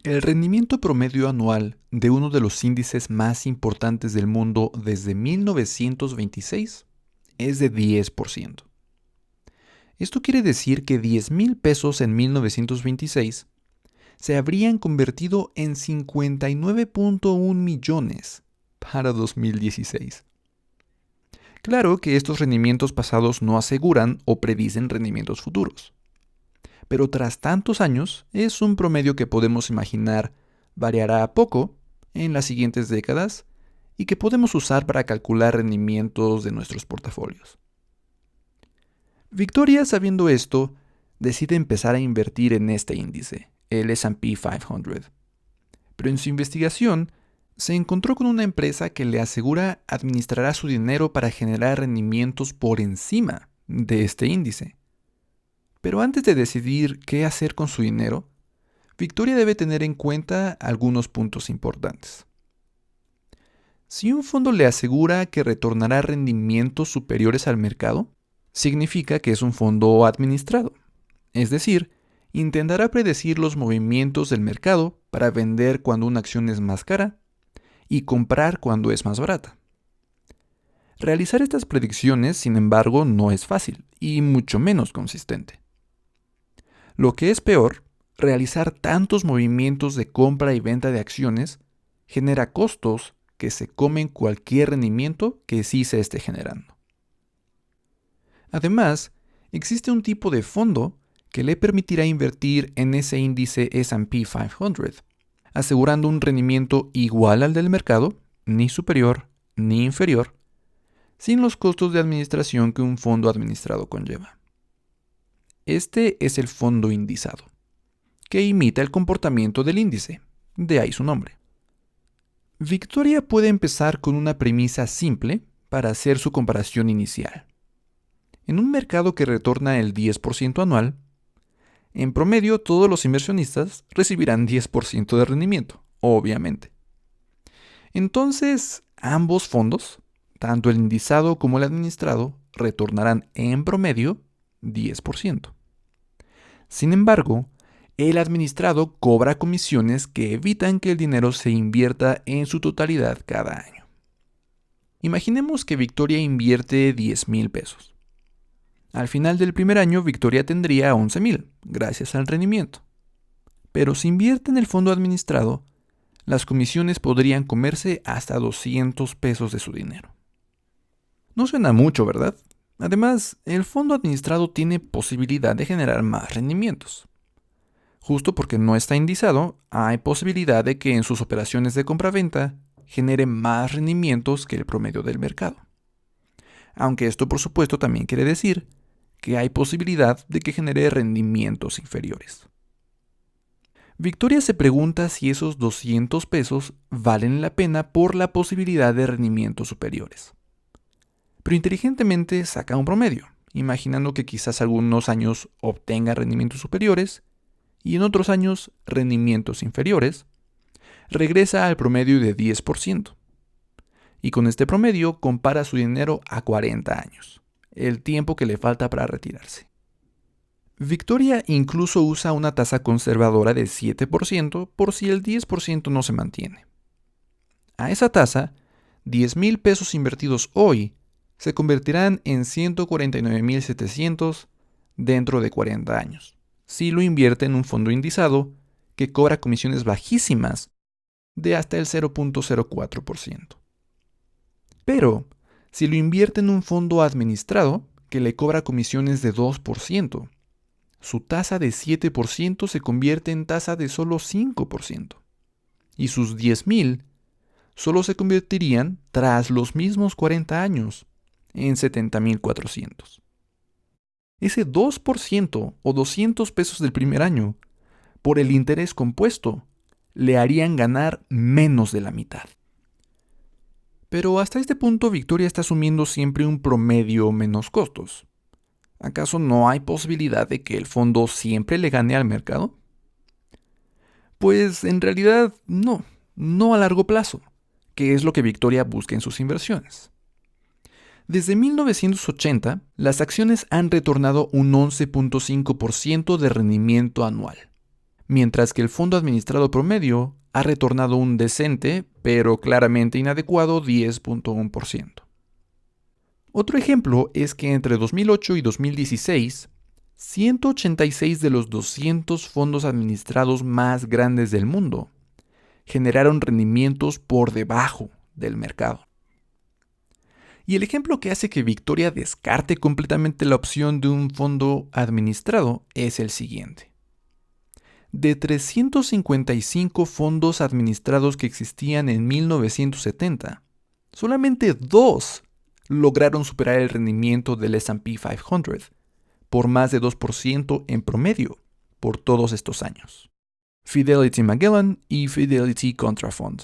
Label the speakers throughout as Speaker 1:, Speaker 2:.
Speaker 1: El rendimiento promedio anual de uno de los índices más importantes del mundo desde 1926 es de 10%. Esto quiere decir que 10,000 pesos en 1926 se habrían convertido en 59,1 millones para 2016. Claro que estos rendimientos pasados no aseguran o predicen rendimientos futuros, pero tras tantos años es un promedio que podemos imaginar variará poco en las siguientes décadas y que podemos usar para calcular rendimientos de nuestros portafolios. Victoria, sabiendo esto, decide empezar a invertir en este índice, el S&P 500. Pero en su investigación, se encontró con una empresa que le asegura administrará su dinero para generar rendimientos por encima de este índice. Pero antes de decidir qué hacer con su dinero, Victoria debe tener en cuenta algunos puntos importantes. Si un fondo le asegura que retornará rendimientos superiores al mercado, significa que es un fondo administrado. Es decir, intentará predecir los movimientos del mercado para vender cuando una acción es más cara y comprar cuando es más barata. Realizar estas predicciones, sin embargo, no es fácil y mucho menos consistente. Lo que es peor, realizar tantos movimientos de compra y venta de acciones genera costos que se comen cualquier rendimiento que sí se esté generando. Además, existe un tipo de fondo que le permitirá invertir en ese índice S&P 500, asegurando un rendimiento igual al del mercado, ni superior ni inferior, sin los costos de administración que un fondo administrado conlleva. Este es el fondo indizado, que imita el comportamiento del índice, de ahí su nombre. Victoria puede empezar con una premisa simple para hacer su comparación inicial. En un mercado que retorna el 10% anual, en promedio todos los inversionistas recibirán 10% de rendimiento, obviamente. Entonces, ambos fondos, tanto el indizado como el administrado, retornarán en promedio 10%. Sin embargo, el administrado cobra comisiones que evitan que el dinero se invierta en su totalidad cada año. Imaginemos que Victoria invierte 10,000 pesos. Al final del primer año, Victoria tendría 11,000, gracias al rendimiento. Pero si invierte en el fondo administrado, las comisiones podrían comerse hasta 200 pesos de su dinero. No suena mucho, ¿verdad? Además, el fondo administrado tiene posibilidad de generar más rendimientos. Justo porque no está indizado, hay posibilidad de que en sus operaciones de compra-venta genere más rendimientos que el promedio del mercado. Aunque esto por supuesto también quiere decir que hay posibilidad de que genere rendimientos inferiores. Victoria se pregunta si esos 200 pesos valen la pena por la posibilidad de rendimientos superiores. Pero inteligentemente saca un promedio, imaginando que quizás algunos años obtenga rendimientos superiores y en otros años rendimientos inferiores, regresa al promedio de 10%. Y con este promedio compara su dinero a 40 años, el tiempo que le falta para retirarse. Victoria incluso usa una tasa conservadora de 7% por si el 10% no se mantiene. A esa tasa, 10,000 pesos invertidos hoy se convertirán en 149,700 dentro de 40 años, si lo invierte en un fondo indizado que cobra comisiones bajísimas de hasta el 0,04%. Pero, si lo invierte en un fondo administrado que le cobra comisiones de 2%, su tasa de 7% se convierte en tasa de solo 5%. Y sus 10,000 solo se convertirían, tras los mismos 40 años, en 70,400. Ese 2% o 200 pesos del primer año, por el interés compuesto, le harían ganar menos de la mitad. Pero hasta este punto Victoria está asumiendo siempre un promedio menos costos. ¿Acaso no hay posibilidad de que el fondo siempre le gane al mercado? Pues en realidad no a largo plazo, que es lo que Victoria busca en sus inversiones. Desde 1980, las acciones han retornado un 11,5% de rendimiento anual. mientras que el fondo administrado promedio ha retornado un decente, pero claramente inadecuado 10.1%. Otro ejemplo es que entre 2008 y 2016, 186 de los 200 fondos administrados más grandes del mundo generaron rendimientos por debajo del mercado. Y el ejemplo que hace que Victoria descarte completamente la opción de un fondo administrado es el siguiente. De 355 fondos administrados que existían en 1970, solamente 2 lograron superar el rendimiento del S&P 500 por más de 2% en promedio por todos estos años. Fidelity Magellan y Fidelity Contrafund.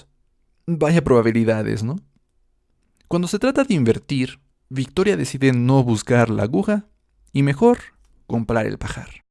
Speaker 1: Vaya probabilidades, ¿no? Cuando se trata de invertir, Victoria decide no buscar la aguja y mejor comprar el pajar.